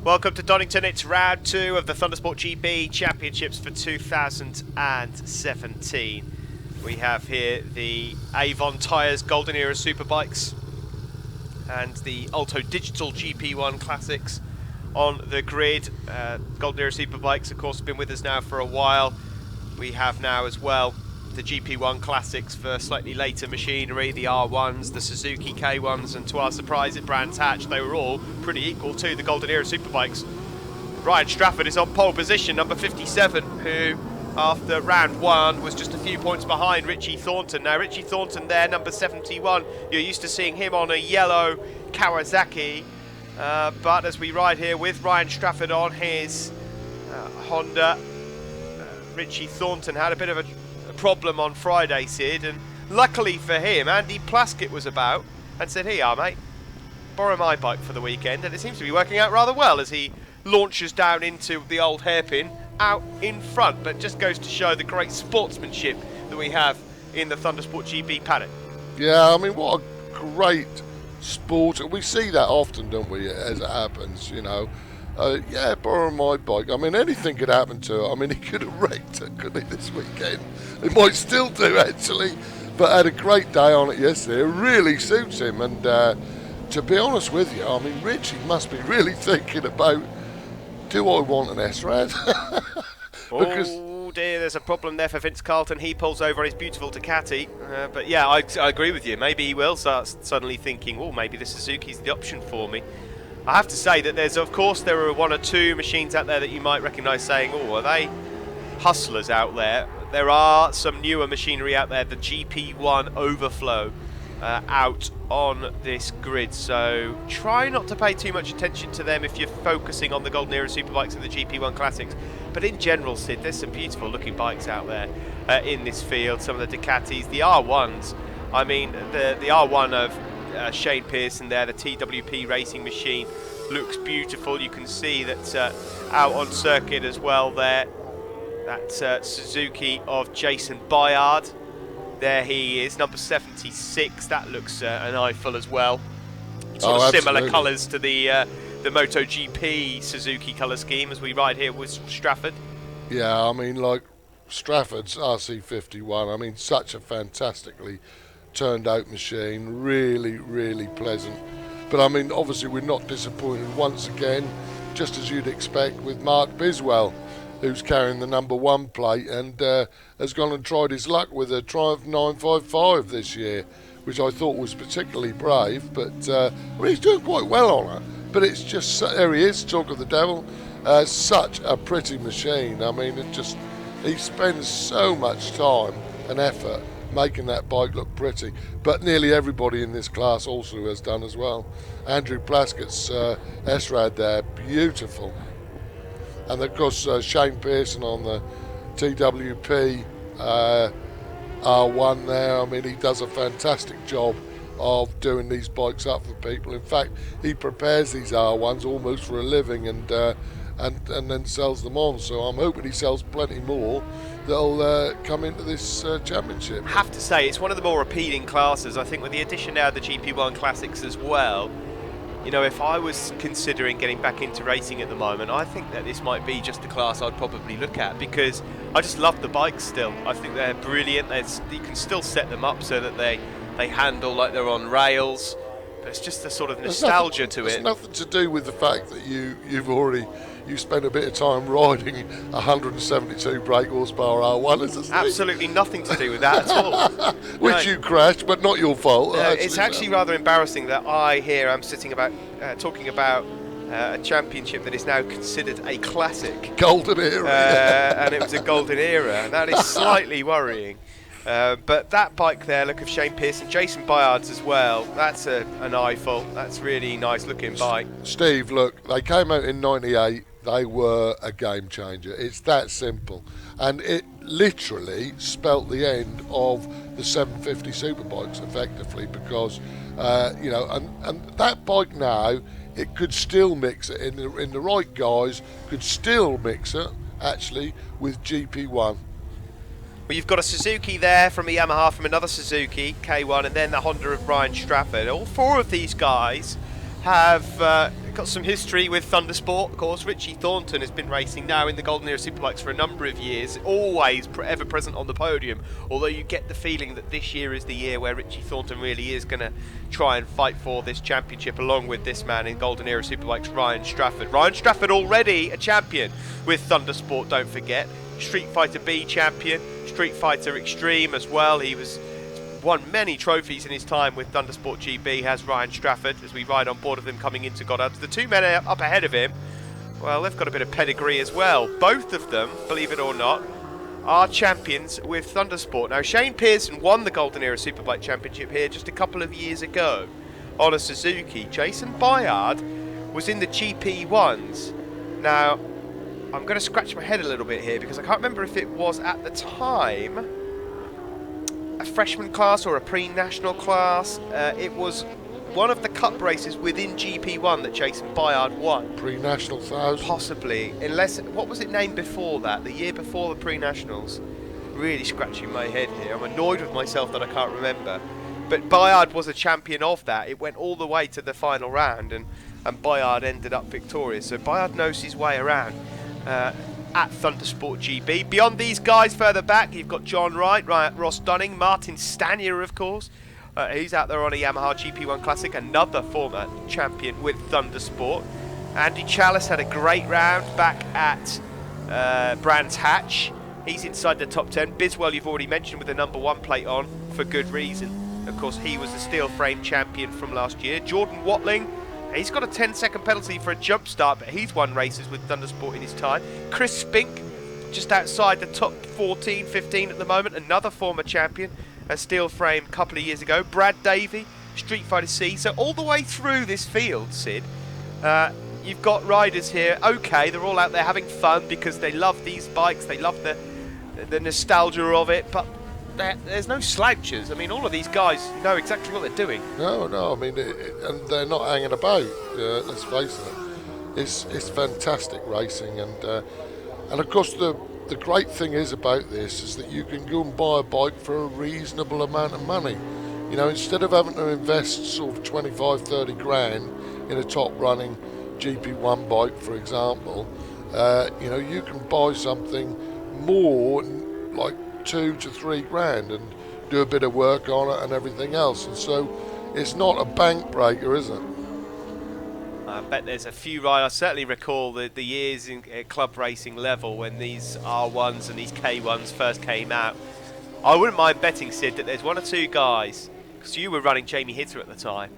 Welcome to Donington. It's round 2 of the Thundersport GP Championships for 2017. We have here the AVON tyres Golden Era Superbikes and the Alto Digital GP1 Classics on the grid. Golden Era Superbikes, of course, have been with us now for a while. We have now as well the GP1 Classics for slightly later machinery, the R1s, the Suzuki K1s, and to our surprise at Brands Hatch, they were all pretty equal to the Golden Era Superbikes. Ryan Strafford is on pole position, number 57, who after round 1 was just a few points behind Richie Thornton. Now Richie Thornton there, number 71, you're used to seeing him on a yellow Kawasaki, but as we ride here with Ryan Strafford on his Honda, Richie Thornton had a bit of a problem on Friday, Sid, and luckily for him, Andy Plaskett was about and said, "Here you are, mate, borrow my bike for the weekend," and it seems to be working out rather well as he launches down into the old hairpin out in front. But just goes to show the great sportsmanship that we have in the Thundersport GP paddock. Yeah, I mean, what a great sport. We see that often, don't we, as it happens, you know. Yeah, borrow my bike. I mean, anything could happen to it. I mean, he could have wrecked it, couldn't he, this weekend? He might still do, actually. But had a great day on it yesterday. It really suits him. And to be honest with you, I mean, Richie must be really thinking about, do I want an S-Rad? Because oh dear, there's a problem there for Vince Carlton. He pulls over on his beautiful Ducati. But yeah, I agree with you. Maybe he will start suddenly thinking, oh, maybe the Suzuki's the option for me. I have to say that there are 1 or 2 machines out there that you might recognise saying, oh, are they hustlers out there? There are some newer machinery out there, the GP1 Overflow out on this grid, so try not to pay too much attention to them if you're focusing on the Golden Era Superbikes and the GP1 Classics. But in general, Sid, there's some beautiful looking bikes out there in this field. Some of the Ducatis, the R1s, I mean the R1 of Shane Pearson there, the TWP racing machine, looks beautiful. You can see that out on circuit as well there, that Suzuki of Jason Bayard, there he is, number 76. That looks an eyeful as well. Sort of similar colours to the MotoGP Suzuki colour scheme as we ride here with Strafford. Yeah, I mean, like Strafford's RC51, I mean, such a fantastically turned out machine, really, really pleasant. But I mean, obviously we're not disappointed once again, just as you'd expect, with Mark Biswell, who's carrying the number 1 plate and has gone and tried his luck with a Triumph 955 this year, which I thought was particularly brave, but I mean, he's doing quite well on it. But it's just, there he is, talk of the devil, such a pretty machine. I mean, he spends so much time and effort making that bike look pretty, but nearly everybody in this class also has done as well. Andrew Plaskett's S-Rad there, beautiful. And of course Shane Pearson on the TWP R1 there, I mean, he does a fantastic job of doing these bikes up for people. In fact, he prepares these R1s almost for a living and then sells them on, so I'm hoping he sells plenty more that'll come into this championship. I have to say, it's one of the more appealing classes. I think with the addition now of the GP1 Classics as well, you know, if I was considering getting back into racing at the moment, I think that this might be just the class I'd probably look at, because I just love the bikes still. I think they're brilliant. You can still set them up so that they handle like they're on rails. But it's just the sort of nostalgia to it. It's nothing to do with the fact that you spent a bit of time riding a 172 brake horsepower R1, is it? Absolutely nothing to do with that at all. Which you crashed, but not your fault. It's actually rather embarrassing that I here am sitting talking about a championship that is now considered a classic. Golden era. And it was a golden era. That is slightly worrying. But that bike there, look of Shane Pearson, Jason Bayard's as well, that's an eyeful. That's really nice looking bike. Steve, look, they came out in 98. They were a game changer. It's that simple. And it literally spelt the end of the 750 Superbikes, effectively, because, you know, and that bike now, it could still mix it in the right guys, could still mix it, actually, with GP1. Well, you've got a Suzuki there from a Yamaha, from another Suzuki, K1, and then the Honda of Ryan Strafford. All 4 of these guys have got some history with Thundersport, of course. Richie Thornton has been racing now in the Golden Era Superbikes for a number of years, always ever present on the podium, although you get the feeling that this year is the year where Richie Thornton really is going to try and fight for this championship along with this man in Golden Era Superbikes, Ryan Strafford. Ryan Strafford already a champion with Thundersport, don't forget. Street Fighter B champion, Street Fighter Extreme as well. He won many trophies in his time with Thundersport GB, has Ryan Strafford, as we ride on board of them coming into Goddard's. The two men up ahead of him, well, they've got a bit of pedigree as well. Both of them, believe it or not, are champions with Thundersport. Now, Shane Pearson won the Golden Era Superbike Championship here just a couple of years ago on a Suzuki. Jason Bayard was in the GP1s. Now, I'm going to scratch my head a little bit here because I can't remember if it was at the time a freshman class or a pre-national class. It was one of the cup races within GP1 that Jason Bayard won. Pre-national 1000? Possibly, unless, what was it named before that? The year before the pre-nationals? Really scratching my head here. I'm annoyed with myself that I can't remember. But Bayard was a champion of that. It went all the way to the final round and Bayard ended up victorious. So Bayard knows his way around at Thundersport GB. Beyond these guys further back, you've got John Wright, Ross Dunning, Martin Stanier, of course. He's out there on a Yamaha GP1 Classic, another former champion with Thundersport. Andy Chalice had a great round back at Brands Hatch. He's inside the top 10. Biswell, you've already mentioned, with the #1 plate on, for good reason. Of course, he was the steel frame champion from last year. Jordan Watling, he's got a 10-second penalty for a jump start, but he's won races with Thundersport in his time. Chris Spink, just outside the top 14, 15 at the moment, another former champion, a steel frame a couple of years ago. Brad Davey, Street Fighter C. So all the way through this field, Sid, you've got riders here. Okay, they're all out there having fun because they love these bikes, they love the nostalgia of it, but there's no slouchers. I mean, all of these guys know exactly what they're doing. No, I mean, and they're not hanging about. Let's face it, it's fantastic racing, and of course the great thing is about this is that you can go and buy a bike for a reasonable amount of money. You know, instead of having to invest sort of 25, 30 grand in a top running GP1 bike, for example, you know, you can buy something more like 2 to 3 grand and do a bit of work on it and everything else, and so it's not a bank breaker, is it? I bet there's a few riders. I certainly recall the years in club racing level when these R1s and these K1s first came out. I wouldn't mind betting, Sid, that there's 1 or 2 guys, because you were running Jamie Hitter at the time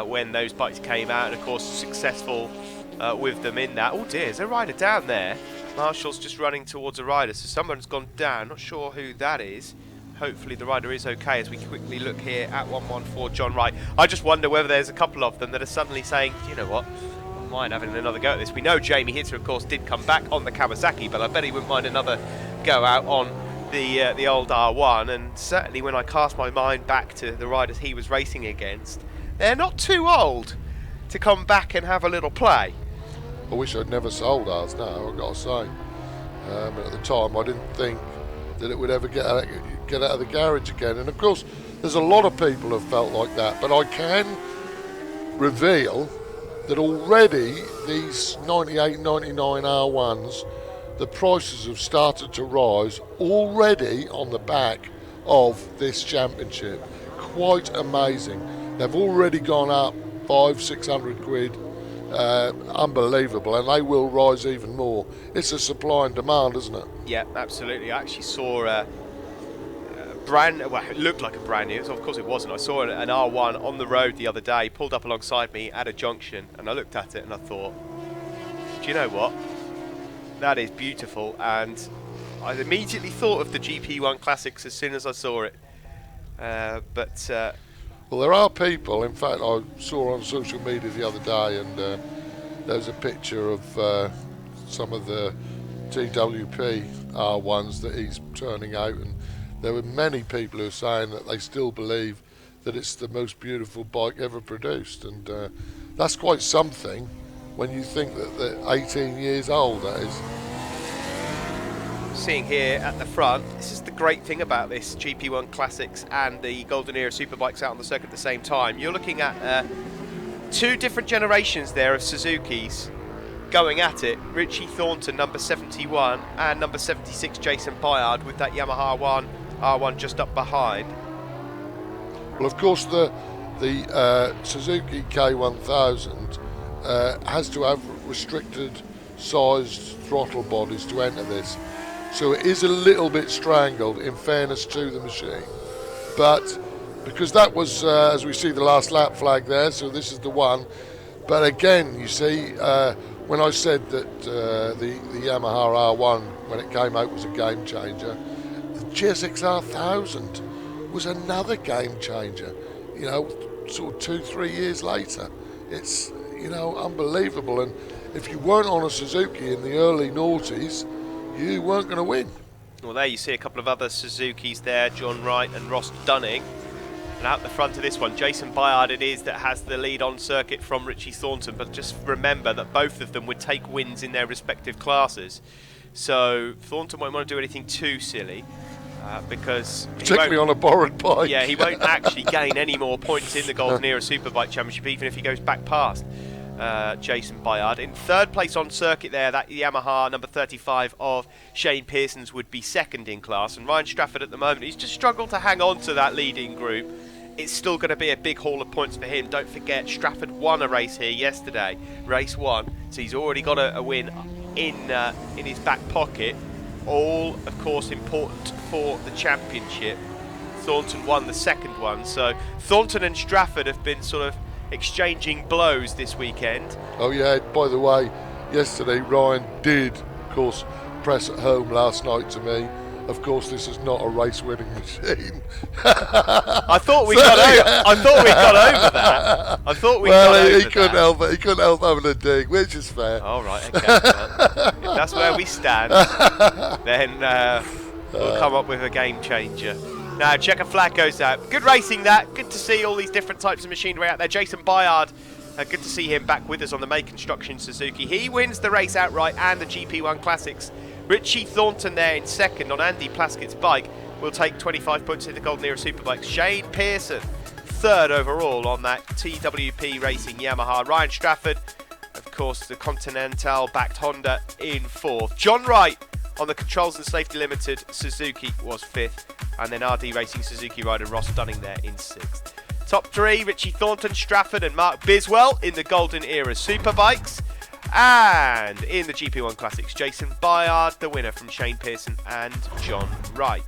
when those bikes came out, and of course successful with them in that. Oh dear, there's a rider down there. Marshall's just running towards a rider, so someone's gone down. Not sure who that is. Hopefully the rider is okay as we quickly look here at 114 John Wright. I just wonder whether there's a couple of them that are suddenly saying, you know what, I don't mind having another go at this. We know Jamie Hitter, of course, did come back on the Kawasaki, but I bet he wouldn't mind another go out on the old R1. And certainly when I cast my mind back to the riders he was racing against, they're not too old to come back and have a little play. I wish I'd never sold ours now, I've got to say. But at the time I didn't think that it would ever get out of the garage again. And of course, there's a lot of people who have felt like that. But I can reveal that already these 98, 99 R1s, the prices have started to rise already on the back of this championship. Quite amazing. They've already gone up 500-600 quid. Unbelievable, and they will rise even more. It's a supply and demand, isn't it? Yeah, absolutely. I actually saw it looked like a brand new, so of course it wasn't. I saw an R1 on the road the other day, pulled up alongside me at a junction, and I looked at it and I thought, do you know what? That is beautiful, and I immediately thought of the GP1 Classics as soon as I saw it. Well, there are people, in fact, I saw on social media the other day, and there was a picture of some of the TWP R1s that he's turning out, and there were many people who are saying that they still believe that it's the most beautiful bike ever produced, and that's quite something when you think that they're 18 years old, that is. Seeing here at the front, this is the great thing about this GP1 Classics and the Golden Era Superbikes out on the circuit at the same time. You're looking at two different generations there of Suzukis going at it. Richie Thornton, number 71, and number 76, Jason Bayard, with that Yamaha R1 just up behind. Well, of course, the Suzuki K1000 has to have restricted sized throttle bodies to enter this, so it is a little bit strangled, in fairness to the machine. But because that was, as we see, the last lap flag there, so this is the one. But again, you see, when I said that the Yamaha R1, when it came out, was a game changer, the GSX-R 1000 was another game changer, you know, sort of 2-3 years later. It's, you know, unbelievable. And if you weren't on a Suzuki in the early noughties, you weren't going to win. Well, there you see a couple of other Suzukis there, John Wright and Ross Dunning. And out the front of this one, Jason Bayard it is that has the lead on circuit from Richie Thornton. But just remember that both of them would take wins in their respective classes. So Thornton won't want to do anything too silly. Because particularly on a borrowed bike. Yeah, he won't actually gain any more points in the Golden Era Superbike Championship, even if he goes back past Jason Bayard. In third place on circuit there, that Yamaha number 35 of Shane Pearson's would be second in class. And Ryan Strafford at the moment, he's just struggled to hang on to that leading group. It's still going to be a big haul of points for him. Don't forget, Strafford won a race here yesterday, race 1. So he's already got a win in his back pocket. All, of course, important for the championship. Thornton won the second one, so Thornton and Strafford have been sort of exchanging blows this weekend. Oh yeah, by the way, yesterday Ryan did, of course, press at home last night to me. Of course, this is not a race-winning machine. I thought we got over that. I thought we got over that. He couldn't help it. He couldn't help having a dig, which is fair. All right, okay. Well, if that's where we stand, then we'll come up with a game changer. Now, checker flag goes out. Good racing that. Good to see all these different types of machinery out there. Jason Bayard, good to see him back with us on the May Construction Suzuki. He wins the race outright and the GP1 Classics. Richie Thornton there in second on Andy Plaskett's bike will take 25 points in the Golden Era Superbikes. Shane Pearson, third overall on that TWP Racing Yamaha. Ryan Strafford, of course, the Continental-backed Honda in fourth. John Wright on the Controls and Safety Limited Suzuki was fifth. And then RD Racing Suzuki rider Ross Dunning there in sixth. Top three, Richie Thornton, Strafford and Mark Biswell in the Golden Era Superbikes. And in the GP1 Classics, Jason Bayard, the winner from Shane Pearson and John Wright.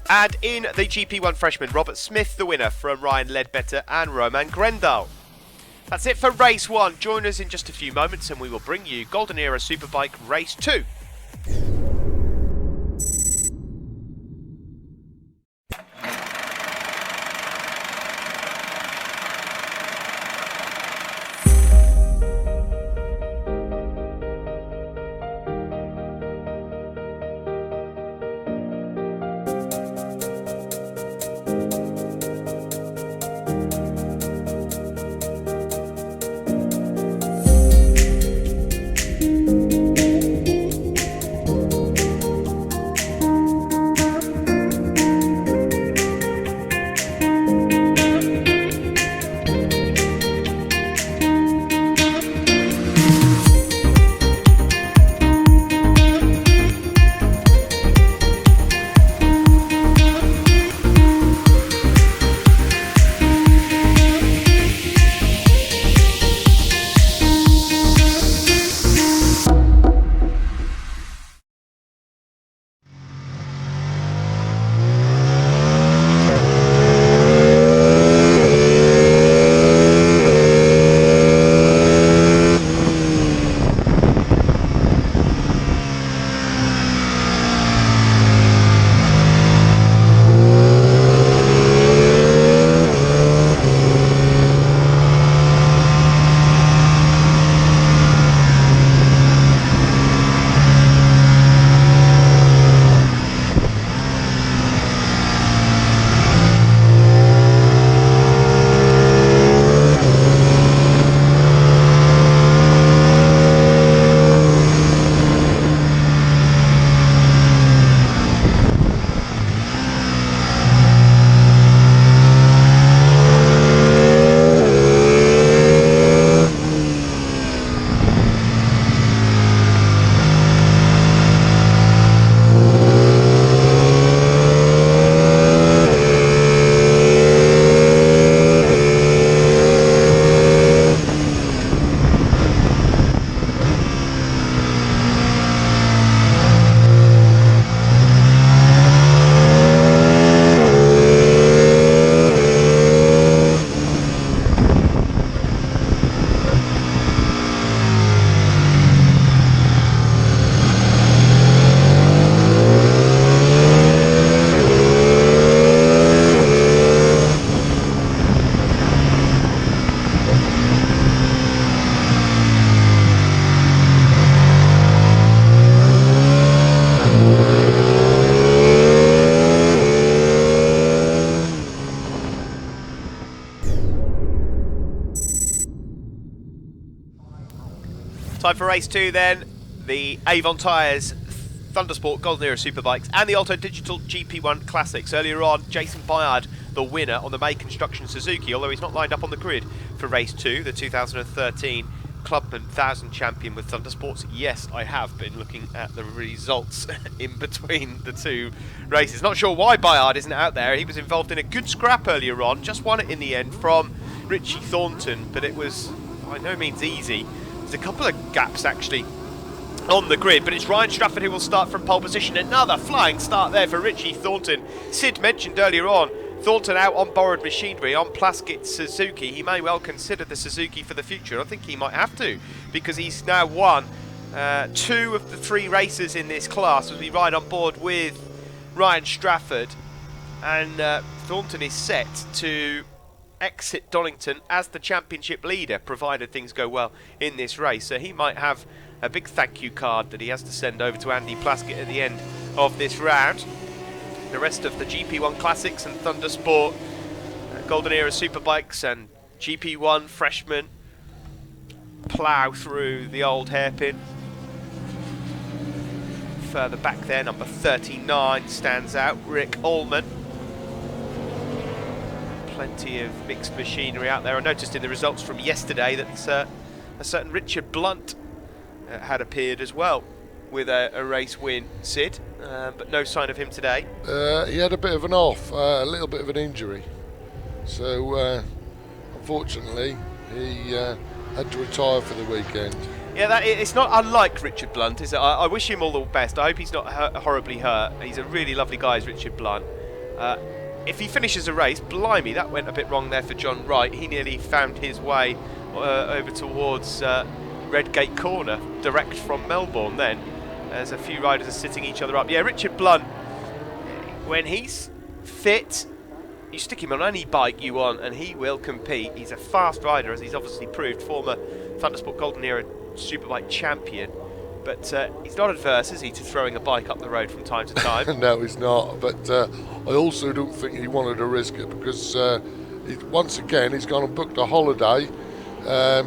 And in the GP1 Freshman, Robert Smith, the winner from Ryan Ledbetter and Roman Grendal. That's it for race 1. Join us in just a few moments and we will bring you Golden Era Superbike Race 2. Time for race 2 then. The AVON tyres, Thundersport Golden Era Superbikes and the Alto Digital GP1 Classics. Earlier on, Jason Bayard, the winner on the May Construction Suzuki, although he's not lined up on the grid for race 2, the 2013 Clubman 1000 champion with Thundersports. Yes, I have been looking at the results in between the two races. Not sure why Bayard isn't out there. He was involved in a good scrap earlier on, just won it in the end from Richie Thornton, but it was by no means easy. There's a couple of gaps actually on the grid, but it's Ryan Strafford who will start from pole position. Another flying start there for Richie Thornton. Sid mentioned earlier on, Thornton out on borrowed machinery on Plaskett Suzuki. He may well consider the Suzuki for the future. I think he might have to, because he's now won 2 of the 3 races in this class as we ride on board with Ryan Strafford, and Thornton is set to exit Donington as the championship leader, provided things go well in this race. So he might have a big thank you card that he has to send over to Andy Plaskett at the end of this round. The rest of the GP1 Classics and Thundersport Golden Era Superbikes and GP1 Freshmen plough through the old hairpin. Further back there, number 39 stands out, Rick Allman. Plenty of mixed machinery out there. I noticed in the results from yesterday that a certain Richard Blunt had appeared as well with a race win, Sid, but no sign of him today. He had a bit of an off, a little bit of an injury, so unfortunately he had to retire for the weekend. Yeah, it's not unlike Richard Blunt, is it? I wish him all the best. I hope he's not horribly hurt. He's a really lovely guy, is Richard Blunt. If he finishes a race, blimey, that went a bit wrong there for John Wright. He nearly found his way over towards Redgate Corner, direct from Melbourne then, as a few riders are sitting each other up. Yeah, Richard Blunt, when he's fit, you stick him on any bike you want and he will compete. He's a fast rider, as he's obviously proved, former Thundersport Golden Era Superbike champion. But he's not adverse, is he, to throwing a bike up the road from time to time? No, he's not. But I also don't think he wanted to risk it, because once again he's gone and booked a holiday at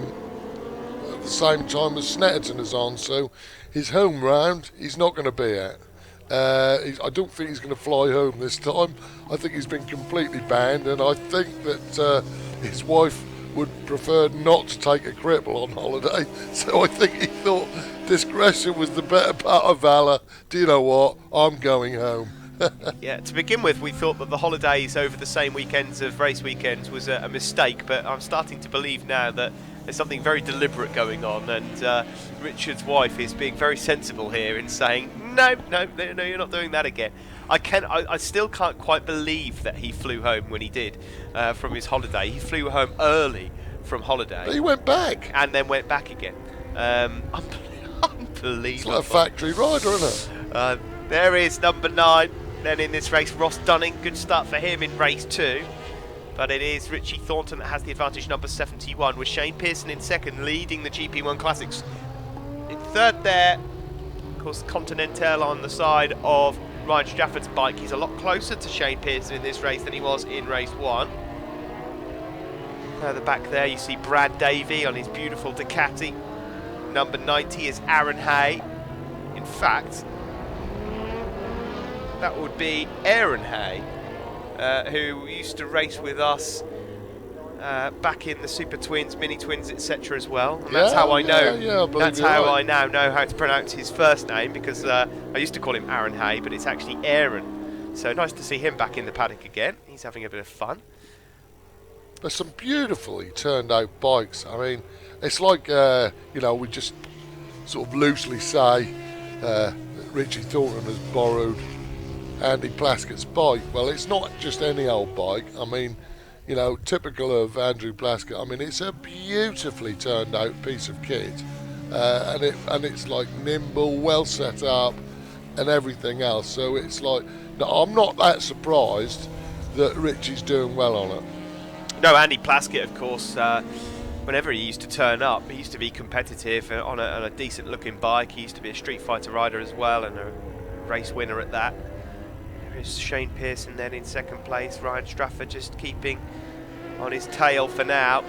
the same time as Snetterton is on. So his home round he's not going to be at. I don't think he's going to fly home this time. I think he's been completely banned, and I think that his wife would prefer not to take a cripple on holiday. So I think he thought discretion was the better part of valour. Do you know what? I'm going home. Yeah, to begin with, we thought that the holidays over the same weekends of race weekends was a mistake, but I'm starting to believe now that there's something very deliberate going on, and Richard's wife is being very sensible here in saying, no, you're not doing that again. I still can't quite believe that he flew home when he did from his holiday. He flew home early from holiday. But he went back. And then went back again. Unbelievable. It's like a factory rider, isn't it? There is number 9. Then in this race, Ross Dunning. Good start for him in race 2. But it is Richie Thornton that has the advantage, number 71, with Shane Pearson in second, leading the GP1 Classics. In third there, of course, Continental on the side of Ryan Strafford's bike. He's a lot closer to Shane Pearson in this race than he was in race 1. Further back there, you see Brad Davey on his beautiful Ducati. Number 90 is Aaron Hay. In fact, that would be Aaron Hay, who used to race with us back in the Super Twins, Mini Twins, etc. as well. And that's how I know. That's how I now know how to pronounce his first name, because I used to call him Aaron Hay, but it's actually Aaron. So nice to see him back in the paddock again. He's having a bit of fun. There's some beautifully turned out bikes. I mean, it's like we just sort of loosely say Richie Thornton has borrowed Andy Plaskett's bike. Well, it's not just any old bike. I mean, typical of Andrew Plaskett. I mean, it's a beautifully turned out piece of kit, and it's like nimble, well set up, and everything else. So it's like, no, I'm not that surprised that Richie's doing well on it. No, Andy Plaskett, of course, whenever he used to turn up, he used to be competitive on a decent looking bike. He used to be a Street Fighter rider as well, and a race winner at that. There's Shane Pearson then in second place. Ryan Strafford just keeping on his tail for now.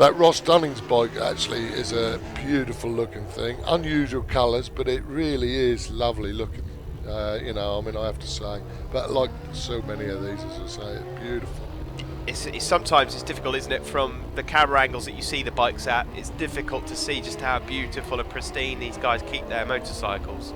That Ross Dunning's bike actually is a beautiful looking thing. Unusual colours, but it really is lovely looking. You know, I mean, I have to say. But like so many of these, as I say, it's beautiful. Sometimes it's difficult, isn't it, from the camera angles that you see the bikes at. It's difficult to see just how beautiful and pristine these guys keep their motorcycles.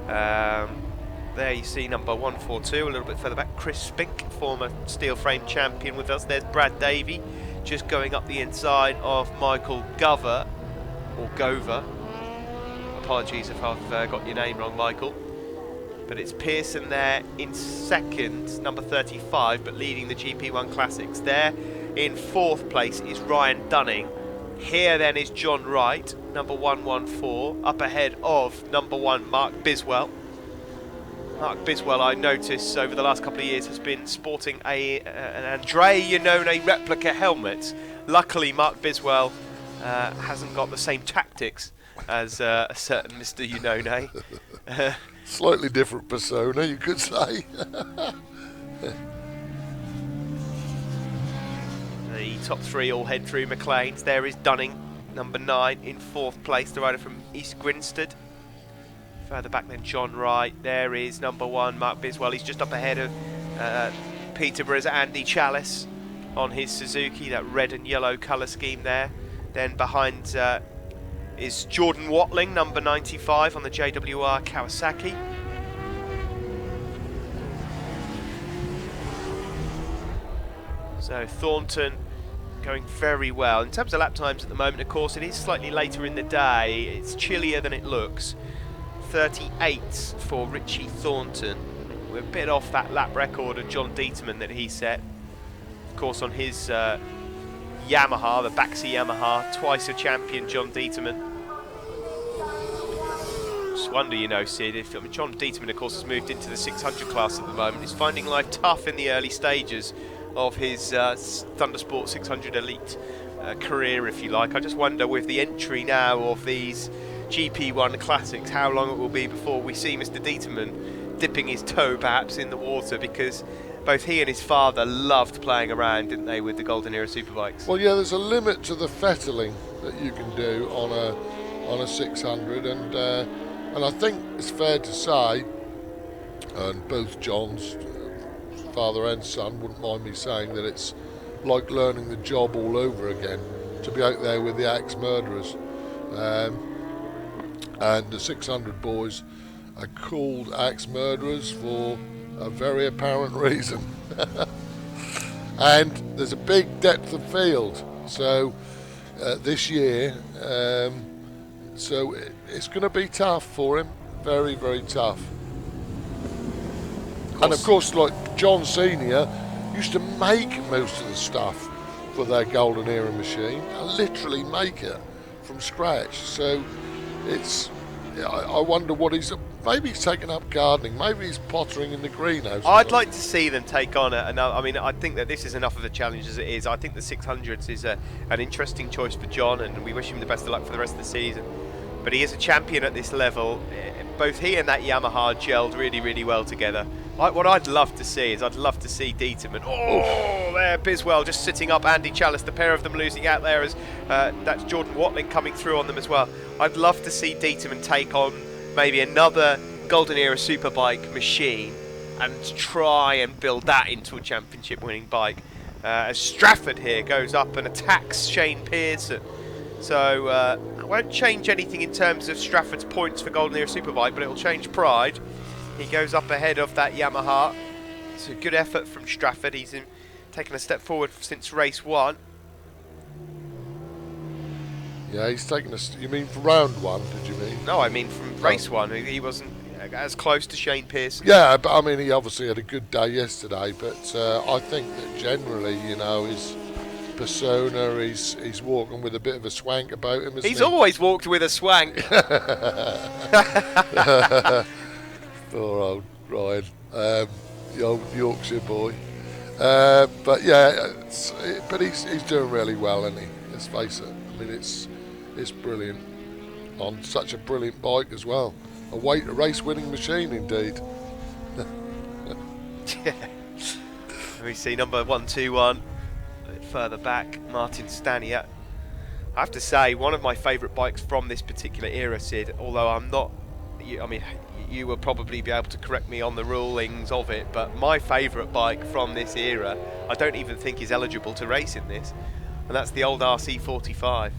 There you see number 142, a little bit further back, Chris Spink, former steel frame champion with us. There's Brad Davey, just going up the inside of Michael Gover, or Gover. Apologies if I've got your name wrong, Michael. But it's Pearson there in second, number 35, but leading the GP1 Classics. There in fourth place is Ryan Dunning. Here then is John Wright, number 114, up ahead of number 1 Mark Biswell. Mark Biswell, I notice over the last couple of years, has been sporting an Andrea Iannone replica helmet. Luckily, Mark Biswell hasn't got the same tactics as a certain Mr. Iannone. Slightly different persona, you could say. The top three all head through McLean's. There is Dunning, number 9, in fourth place, the rider from East Grinstead. Further back then, John Wright. There is number 1, Mark Biswell. He's just up ahead of Peterborough's Andy Chalice on his Suzuki, that red and yellow colour scheme there. Then behind is Jordan Watling, number 95, on the JWR Kawasaki. So Thornton going very well. In terms of lap times at the moment, of course, it is slightly later in the day. It's chillier than it looks. 38 for Richie Thornton. We're a bit off that lap record of John Dieterman that he set, of course, on his Yamaha, the Baxi Yamaha, twice a champion John Dieterman. Just wonder, you know, Sid, if John Dieterman, of course, has moved into the 600 class at the moment. He's finding life tough in the early stages of his Thundersport 600 Elite career, if you like. I just wonder, with the entry now of these GP1 Classics, how long it will be before we see Mr. Dieterman dipping his toe perhaps in the water, because both he and his father loved playing around, didn't they, with the Golden Era Superbikes? Well, yeah, there's a limit to the fettling that you can do on a 600, and I think it's fair to say, and both Johns, father and son, wouldn't mind me saying, that it's like learning the job all over again to be out there with the axe murderers. And the 600 boys are called axe murderers for a very apparent reason. And there's a big depth of field, so this year, so it's going to be tough for him, very, very tough. And of course, like John Senior used to make most of the stuff for their Golden Era machine, and literally make it from scratch. So it's, I wonder what maybe he's taken up gardening, maybe he's pottering in the greenhouse. I'd like to see them take on another. I mean, I think that this is enough of a challenge as it is. I think the 600s is an interesting choice for John, and we wish him the best of luck for the rest of the season. But he is a champion at this level. Both he and that Yamaha gelled really, really well together. What I'd love to see is, I'd love to see Dieterman. Oh, there, Biswell just sitting up Andy Chalice, the pair of them losing out there, as that's Jordan Watling coming through on them as well. I'd love to see Dieterman take on maybe another Golden Era Superbike machine and try and build that into a championship winning bike. As Strafford here goes up and attacks Shane Pearson. So it won't change anything in terms of Strafford's points for Golden Era Superbike, but it will change pride. He goes up ahead of that Yamaha. It's a good effort from Strafford. He's taken a step forward since race 1. Yeah, he's taken you mean for round 1, did you mean? No, I mean from race 1. He wasn't as close to Shane Pearson. Yeah, but I mean, he obviously had a good day yesterday, but I think that generally, you know, his persona, he's walking with a bit of a swank about him, isn't he? He's always walked with a swank. Poor old Ryan, the old Yorkshire boy. But yeah, but he's doing really well, isn't he? Let's face it. I mean, it's brilliant on such a brilliant bike as well. A race-winning machine, indeed. Yeah. Let me see, number 121. A bit further back, Martin Staniak I have to say, one of my favourite bikes from this particular era, Sid, although I'm not, I mean, you will probably be able to correct me on the rulings of it, but my favourite bike from this era, I don't even think is eligible to race in this, and that's the old RC45.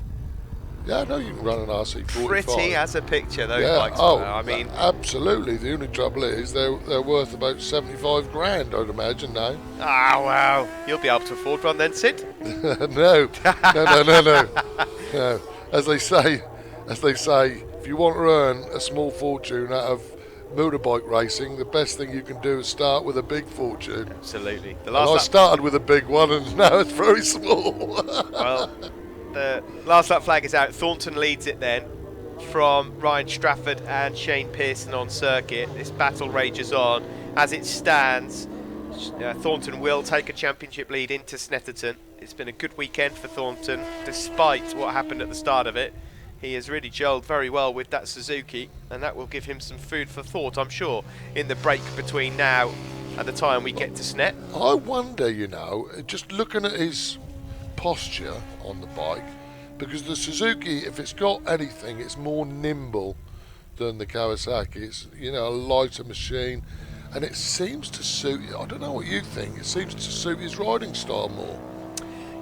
Yeah, I know you can run an RC45. Pretty as a picture, those bikes. I mean, absolutely. The only trouble is they're worth about 75 grand, I'd imagine now. Ah, wow. You'll be able to afford one then, Sid? No. No. As they say, if you want to earn a small fortune out of motorbike racing, the best thing you can do is start with a big fortune. Absolutely. I started with a big one, and now it's very small. Well, the last lap flag is out. Thornton leads it then from Ryan Strafford and Shane Pearson on circuit. This battle rages on. As it stands, Thornton will take a championship lead into Snetterton. It's been a good weekend for Thornton, despite what happened at the start of it. He has really gelled very well with that Suzuki, and that will give him some food for thought, I'm sure, in the break between now and the time we get to Snet. I wonder, just looking at his posture on the bike, because the Suzuki, if it's got anything, it's more nimble than the Kawasaki. It's a lighter machine, and it seems to suit, I don't know what you think, it seems to suit his riding style more.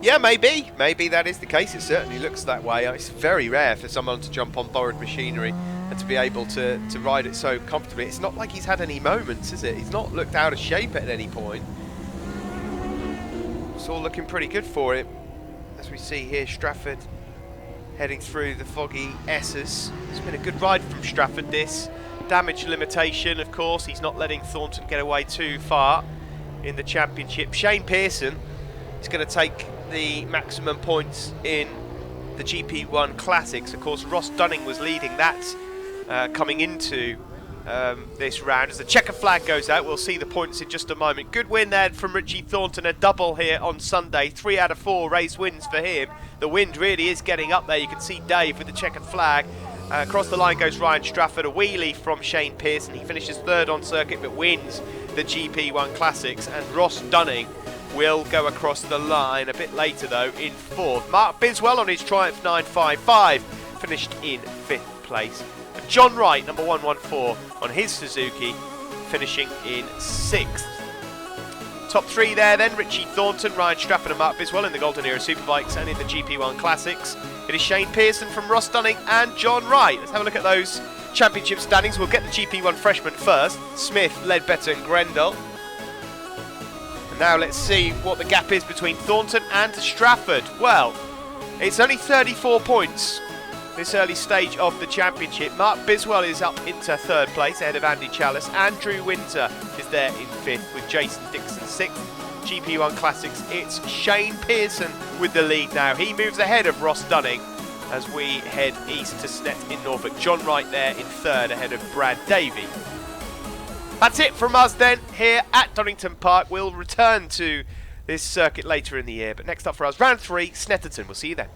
Yeah, maybe that is the case. It certainly looks that way. It's very rare for someone to jump on borrowed machinery and to be able to ride it so comfortably. It's not like he's had any moments, is it? He's not looked out of shape at any point. It's all looking pretty good for him. As we see here, Strafford heading through the foggy S's. It's been a good ride from Strafford, this. Damage limitation, of course. He's not letting Thornton get away too far in the championship. Shane Pearson is going to take the maximum points in the GP1 Classics. Of course, Ross Dunning was leading that coming into this round. As the checker flag goes out, we'll see the points in just a moment. Good win there from Richie Thornton, a double here on Sunday. 3 out of 4 race wins for him. The wind really is getting up there. You can see Dave with the checkered flag. Across the line goes Ryan Strafford, a wheelie from Shane Pearson. He finishes 3rd on circuit but wins the GP1 Classics, and Ross Dunning will go across the line a bit later though in 4th. Mark Biswell on his Triumph 955 finished in 5th place. John Wright, number 114, on his Suzuki, finishing in 6th. Top 3 there then, Richie Thornton, Ryan Strafford and Mark Biswell in the Golden Era Superbikes and in the GP1 Classics. It is Shane Pearson from Ross Dunning and John Wright. Let's have a look at those championship standings. We'll get the GP1 freshmen first. Smith, Ledbetter and Grendel. And now let's see what the gap is between Thornton and Strafford. Well, it's only 34 points this early stage of the championship. Mark Biswell is up into 3rd place ahead of Andy Chalice. Andrew Winter is there in 5th with Jason Dixon 6th. GP1 Classics, it's Shane Pearson with the lead now. He moves ahead of Ross Dunning as we head east to Snet in Norfolk. John Wright there in 3rd ahead of Brad Davey. That's it from us then here at Donington Park. We'll return to this circuit later in the year, but next up for us, round 3, Snetterton. We'll see you then.